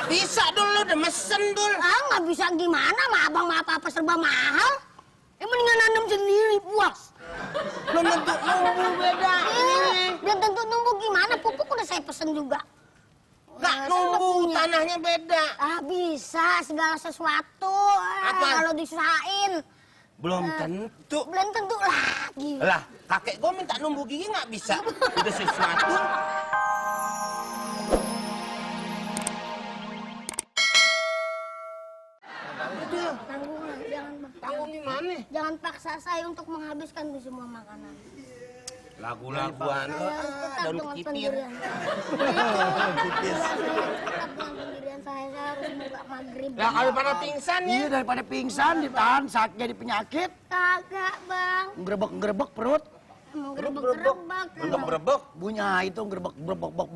Bisa dulu, udah mesen dul. Ah, nggak bisa gimana, mah abang mah apa-apa serba mahal. Mendingan nanam sendiri, puas. Belum tentu nunggu beda. Belum tentu nunggu gimana, pupuk udah saya pesen juga. Nggak Saya nunggu, udah punya. tanahnya beda. Ah, bisa segala sesuatu. Apa? Kalau disusahin. Belum tentu. Belum tentu lagi. Lah, kakek gue minta numbuh gigi nggak bisa. Udah sesuatu. Tanggung, jangan Bang. Tanggung di mana? Jangan paksa saya untuk menghabiskan itu semua makanan. Lagu-laguan. Tetap Daun dengan kipir. pendirian. Tetap dengan pendirian saya harus buka maghrib. Lah kalau pada pingsan ya. Iya, daripada pingsan ditahan saat jadi penyakit, Kagak, Bang. nggerebek perut, Menggerebek-gerebek. Berebek. bunyi itu nggerebek bok.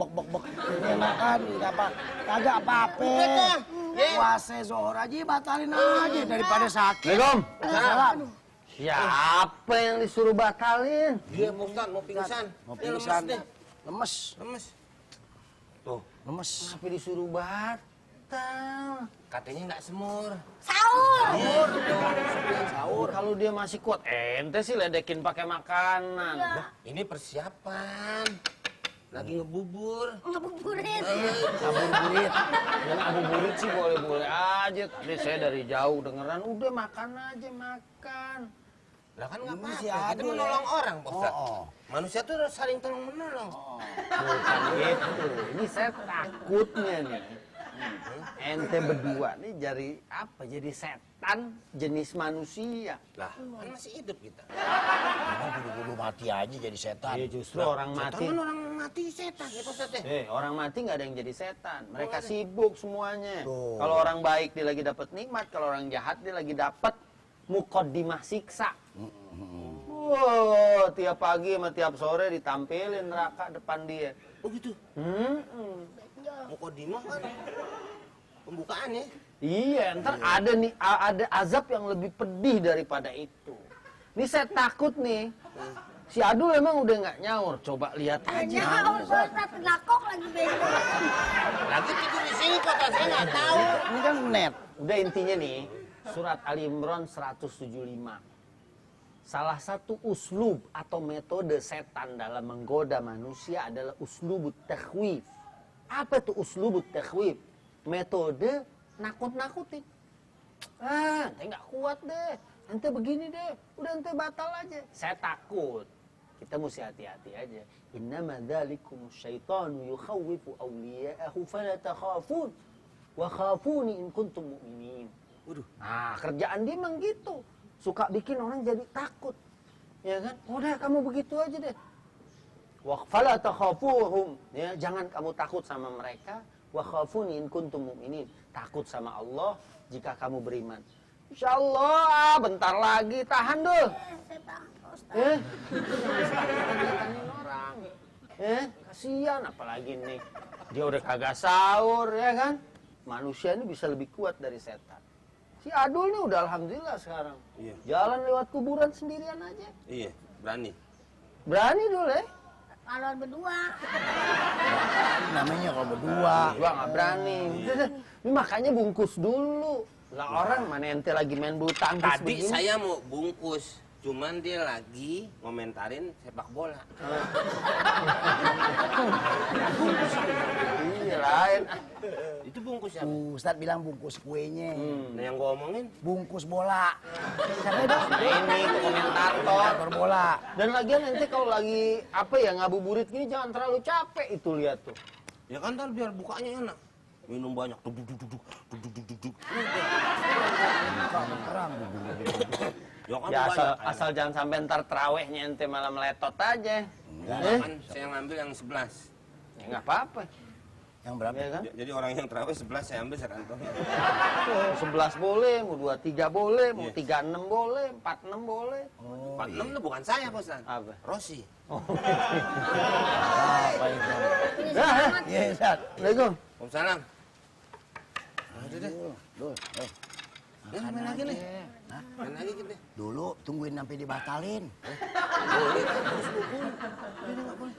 Enakan enggak apa, kagak apa-apa. Udah tuh. Puasa zohor aja batalin aja daripada sakit. Assalamualaikum. Salam. Siapa yang disuruh batalin? Dia Pak Ustadz mau pingsan. Mau Dia pingsan. lemes deh. Lemes. Lemes. Lemes. Kenapa disuruh batal? Katanya nggak semur. Sahur. Sahur. Kalau dia masih kuat, ente sih ledekin pakai makanan. Ini persiapan. Lagi ngebubur. Ngabuburit. Ngabuburit. Dan ngabuburit sih boleh-boleh aja. Tadi saya dari jauh dengeran, udah makan aja, makan. Lah kan nggak Ini apa-apa. si Kita Adul menolong orang, Pak Ustadz. Oh. Manusia tuh saling tolong menolong. Bukan gitu. Ini saya takutnya nih. Ente berdua nih jadi apa? Jadi setan jenis manusia. Lah, kan masih hidup kita. Emang kudu mati aja jadi setan. Iya justru orang Setan mati. kan orang mati setan ya, Pak Ustadz. Orang mati nggak ada yang jadi setan. Mereka sibuk semuanya. Tuh. Kalau orang baik dia lagi dapat nikmat, kalau orang jahat dia lagi dapat muqaddimah siksa. Wow, tiap pagi sama tiap sore ditampilin neraka depan dia. Oh gitu. Mukodimah kan pembukaan ya. Iya, ntar ada azab yang lebih pedih daripada itu. Ini saya takut nih. Si Adul emang udah nggak nyaur. Coba lihat aja. Nyaur, Ustaz. Ngakok lagi bego. Lagi tidur di sini kok saya nggak tahu. Ini kan net. Udah intinya nih, surat Ali Imran 175. Salah satu uslub atau metode setan dalam menggoda manusia adalah uslubut takhwif. Apa tuh uslubut takhwif? Metode nakut-nakutin. Ente nggak kuat deh, ente begini deh, udah ente batal aja. Saya takut. Kita mesti hati-hati aja. Innama dzalikum syaitanu yukhawwifu awliya'ahu fala takhafun wa khafuni in kuntum mu'minin. Waduh. Nah, kerjaan dia emang gitu. Suka bikin orang jadi takut. Ya kan? Udah kamu begitu aja deh. Wa fala takhafuhum. Ya, jangan kamu takut sama mereka. Wa khafuni in kuntum mu'minin. Takut sama Allah jika kamu beriman. Insyaallah, bentar lagi tahan dulu. Saya takut, Ustaz. Jangan orang. Kasihan apalagi nih. Dia udah kagak sahur ya kan? Manusia ini bisa lebih kuat dari setan. Si Adul nih udah alhamdulillah sekarang. Iya. Jalan lewat kuburan sendirian aja. Iya, berani. Berani dulu ya. Kalau berdua. Namanya kalau berdua. Gua nggak berani. Udah deh. Ini makanya bungkus dulu. Lah orang mana ente lagi main bulu tangkis Tadi begini. saya mau bungkus, cuman dia lagi ngomentarin sepak bola. Iya lain. Itu bungkus ya. Ustadz bilang bungkus kuenya. Nah yang gua omongin, Bungkus bola. Siapa itu? Nah ini tuh komentator. Komentator bola. Dan lagian ente kalau lagi apa ya ngabuburit gini jangan terlalu capek itu lihat tuh. ya kan ntar biar bukanya enak. Minum banyak, duduk. Terang. Ya kan Ya banyak. asal jangan sampai ntar terawihnya ente malah meletot aja. Enggak kan, saya ngambil yang 11. Ya nggak apa-apa. Yang berapa? Ya kan? Jadi orang yang terawih 11 saya ambil sekantong. 11 boleh, mau 23 boleh, mau Iya. 36 boleh, 46 boleh. 46 itu bukan saya, Pak Ustaz. Apa? Rossi. Apa itu? Iya, Ustadz. Assalamualaikum. Waalaikumsalam. Udah deh. Dul, Main lagi nih. Main lagi kita. dulu tungguin sampai dibatalin. Boleh kan, terus bubur. Udah nggak boleh.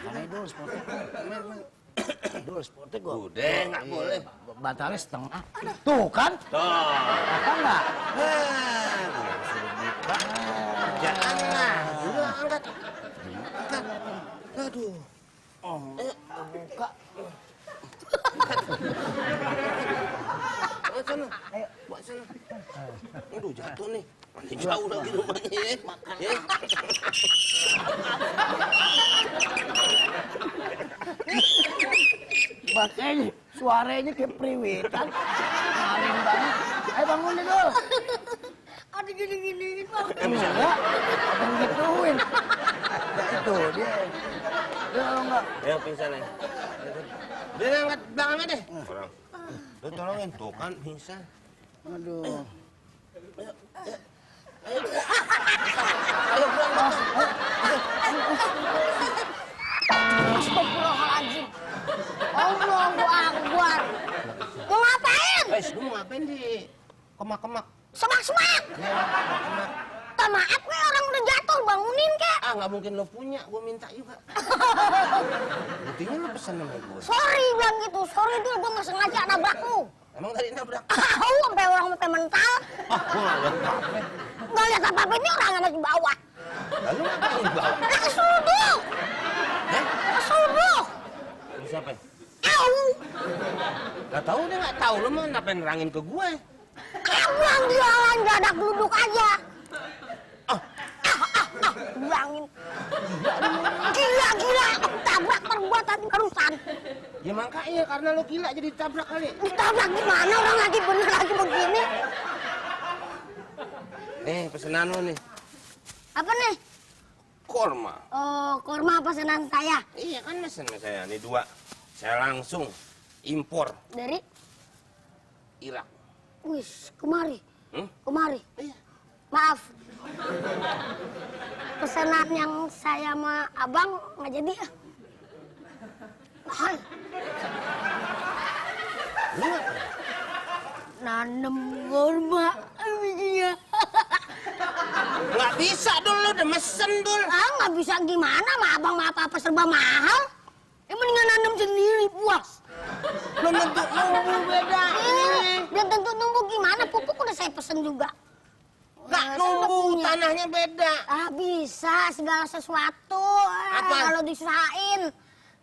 Makanya Dul, sportif. Main. Dul, lo sportnya gua. Udah, nggak boleh. Batalnya setengah. Tuh kan? Tuh. Apa enggak? Gua suruh buka. Janganlah. Udah, angkat. Angkat. Aduh. Buka. Bawa sana. Ayo, bawa sana. Aduh, jatuh nih. Jauh lagi rumahnya ya. Ya. Makanya suaranya kayak priwitan. Maling banget. Ayo bangun deh lo. Ada gini-giniin bang. Enggak. Yang gituin. Itu dia. Dia kalau enggak. Ayo, pingsan ya. Udah, angkat belakangnya deh. Orang. Lu tolongin. Tuh kan, pingsan. Aduh. Ayo, pulang, Bang. Astagfirullahaladzim. Allahu Akbar. Mau ngapain? Lu mau ngapain di kemak-kemak? Semak-semak. Ya, kemak-kemak. Tak maaf gue orang udah jatuh, bangunin kek. Ah, nggak mungkin lo punya. Gue minta juga. Buktinya lo pesen sama gue. Sorry bilang gitu, sorry dul, gue nggak sengaja nabrak lu. Emang tadi nabrak? Tahu sampai orang sampai mental. Ah, gue nggak lihat apa-apa. Nggak lihat apa-apa, ini orangnya masih bawah. Lalu ngapain di bawah? Nah, kesuruh. Hah? Kesuruh. Lu siapa? Au. Gak tahu dia nggak tahu. Lo mau ngapain nerangin ke gue? Abang jalan dadak duduk aja. Bilangin. Gila. Tabrak perbuatan kerusan. Ya makanya karena lo gila jadi ditabrak kali. Ditabrak gimana orang lagi bener lagi begini. Nih pesenan lo nih. Apa nih? Korma. Oh, kurma pesanan saya. Iya kan mesen sama saya. Nih 2. Saya langsung impor Dari? Irak. Wis, kemari. Kemari. Iya. Maaf. Pesanan yang saya sama abang nggak jadi ya. Mahal. Lu ngapain? Nanem kurma bijinya. Nggak bisa dulu, udah mesen dul. Ah, nggak bisa gimana, ma abang ma apa serba mahal. Mendingan nanem sendiri, puas. Belum tentu nunggu beda. Dan tentu nunggu gimana, pupuk udah saya pesen juga. Nggak Saya udah nunggu, punya. tanahnya beda. Ah, bisa segala sesuatu. Apa? Kalau disusahin.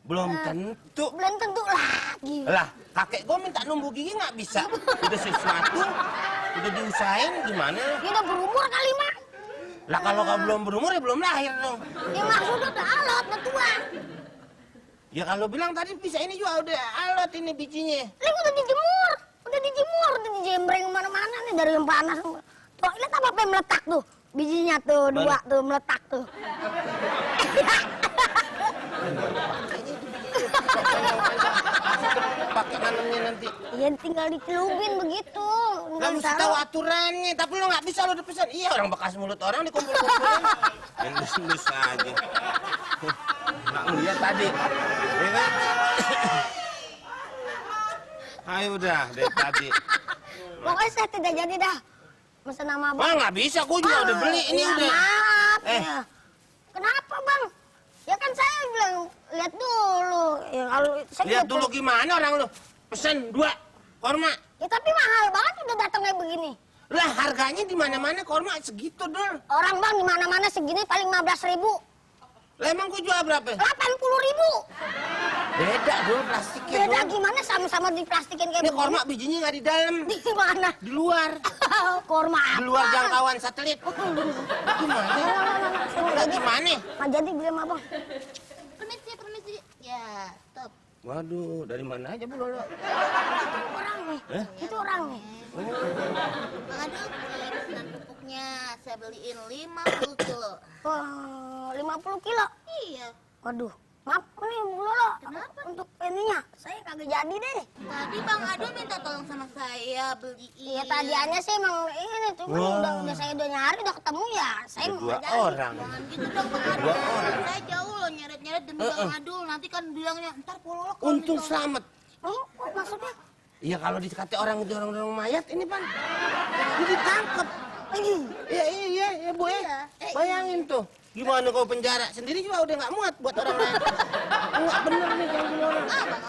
Belum tentu. Belum tentu lagi. Lah, kakek gue minta numbuh gigi nggak bisa. Udah sesuatu, udah diusahain gimana? Dia udah berumur kali, Mak. Lah kalau kau belum berumur ya belum lahir dong. Ya maksudnya udah alot, udah tua. Ya kalau bilang tadi bisa ini juga udah alot ini bijinya. Ini udah dijemur, udah dijembreng kemana-mana nih dari yang panas. Tuh, lihat apa yang meletak tuh, bijinya tuh, 2 tuh meletak tuh. Pakai nanamnya nanti. Iya tinggal dicelupin begitu. Nggak mesti tahu aturannya, tapi lo nggak bisa lo udah pesan. Iya orang bekas mulut orang dikumpul-kumpulin. Endus-endus aja. Nggak ngeliat tadi. Ya kan? Ayo udah dari tadi. Pokoknya saya tidak jadi dah. Mesen nama abang. Wah nggak bisa, gue juga udah beli ini Ya, udah. maaf Eh. ya. Kenapa bang? Ya kan saya bilang lihat dulu. Ya kalau saya Lihat juga dulu gimana orang lu pesen 2 korma. Ya tapi mahal banget udah datang kayak begini. Lah harganya di mana-mana korma segitu dul. Orang bang di mana-mana segini paling 15.000. Lah emang gue jual berapa? 80.000. Beda dul plastiknya Beda dul. gimana sama-sama diplastikin kayak Ini begini. korma bijinya nggak di dalam, Di mana? di luar. Korma apa? Di luar jangkauan satelit. Gimana? Lah gimana? Nggak jadi beli sama abang. Permisi. Ya, stop. Waduh, dari mana aja bu lo? Orang nih. Itu orang nih. Bang Adul, ini pesanan pupuknya saya beliin 50 kilo. Wah, 50 kilo. Iya. Waduh, maaf nih Bu Lolo. Kenapa? Untuk ininya, saya kagak jadi deh. Tadi Bang Adul minta tolong sama saya beliin. Iya tadiannya sih emang ini cuma udah saya udah nyari udah ketemu ya. Saya Ada mau 2 jadi. orang. Jangan gitu dong Bang Adul. 2 orang. Saya jauh loh nyeret-nyeret demi Bang Adul. Nanti kan bilangnya ntar pololok. kalau Untung ditolong. selamat. Oh, maksudnya? Iya kalau dikata orang itu orang mayat ini pan, jadi ditangkap. Ih, Iya bu ya. Iya. Bayangin tuh. Gimana kau penjara? Sendiri juga udah nggak muat buat orang lain. Nggak bener nih ganggu orang.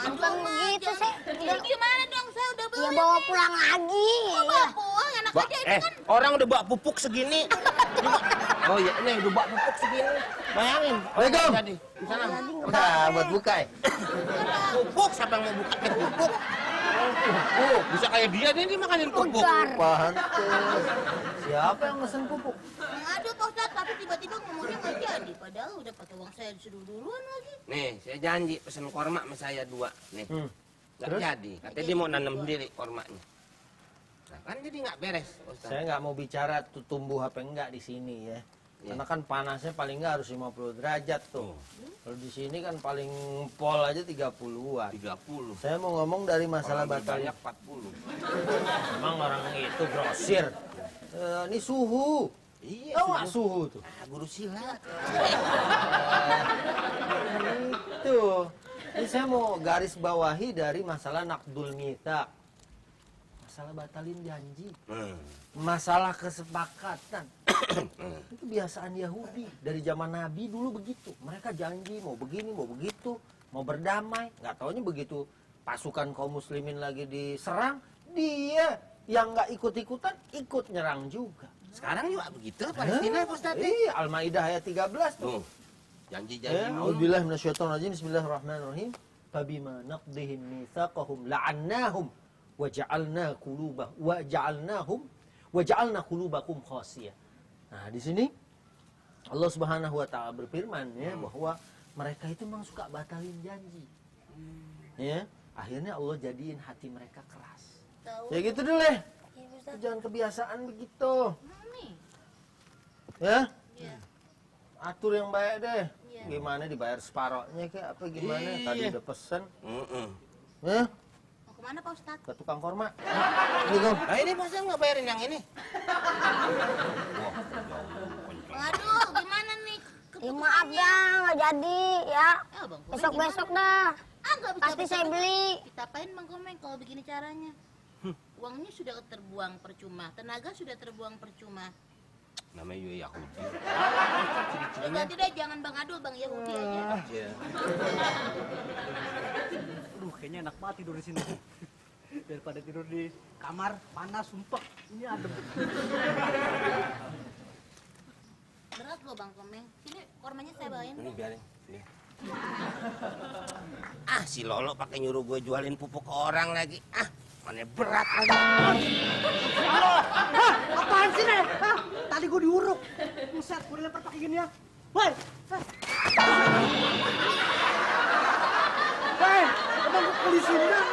Bukan begitu sih. Jadi gimana dong? Saya udah beli. Ya bawa pulang lagi. Oh, bawa pulang enak aja itu kan. Orang udah bawa pupuk segini. Oh iya, ini udah bawa pupuk segini. Bayangin. Assalamualaikum. Jadi di sana. Nah, buat buka ya? Pupuk, siapa yang mau buka pakai pupuk? Pupuk, bisa kayak dia makanin pupuk. Ugar. Pantes. Siapa yang mesen pupuk? Aduh Pak Ustadz, tapi tiba-tiba ngomongnya nggak jadi. Padahal udah pakai uang saya disuruh duluan lagi. Nih, saya janji pesen korma sama saya 2. Nih. Nggak Terus? jadi. Katanya dia mau nanam sendiri kormanya. Nah, kan jadi nggak beres, Ustaz. Saya nggak mau bicara tuh tumbuh apa enggak di sini ya. Karena kan panasnya paling nggak harus 50 derajat tuh. Kalau di sini kan paling pol aja 30-an. 30. Saya mau ngomong dari masalah Kalau batal. banyak 40. Emang orang itu grosir. Ini suhu. Iya, Tahu nggak suhu tuh? guru silat. Itu. Ini saya mau garis bawahi dari masalah naqdul mitsaq. Masalah batalin janji. Masalah kesepakatan. Itu kebiasaan Yahudi. Dari zaman Nabi dulu begitu. Mereka janji mau begini, mau begitu, mau berdamai. Nggak taunya begitu pasukan kaum muslimin lagi diserang, dia yang nggak ikut-ikutan ikut nyerang juga. Sekarang juga begitu Palestina, Pak Ustaz. Iya, Al-Maidah ayat 13 tuh. Tuh. Janji-janji mulu. A'udzubillahi minasyaitonir rajim. Bismillahirrahmanirrahim. Fabima naqdihim mitsaqahum la'annahum wa ja'alna qulubakum qasiyah. Nah, di sini Allah Subhanahu wa taala berfirman ya bahwa mereka itu memang suka batalin janji. Ya, akhirnya Allah jadiin hati mereka keras. Tahu. Ya gitu dulu deh. Jangan kebiasaan begitu. Nih. Ya, Iya. atur yang baik deh. Iya. Gimana dibayar separohnya kayak apa gimana? Iya. Tadi udah pesen. Mm-mm. Ya, Mau kemana Pak Ustadz? ke tukang korma. Assalamualaikum. Nah ini Pak Ustaz nggak bayarin yang ini. Aduh, gimana nih? Ya maaf dah, nggak jadi ya. Bang Komeng Besok-besok gimana? dah. Nggak bisa Pasti saya beli. Kita apain Bang Komeng kalau begini caranya? Uangnya sudah terbuang percuma, tenaga sudah terbuang percuma. Namanya juga Yahudi. Ya ganti deh, jangan Bang Adul, Bang Yahudi aja. Iya. Aduh, kayaknya enak banget tidur di sini. Daripada tidur di kamar panas sumpek. Ini adem. Berat loh Bang Komeng. Sini kormanya saya bawain. Ini biarin. Ini. Ah, si Lolo pakai nyuruh gue jualin pupuk ke orang lagi. Ah, mana berat lagi. Apaan sih, Nek? Hah? Tadi gue diuruk. Buset, gue dilempar pakai gini ya. Woi! Woi, emang polisi enggak?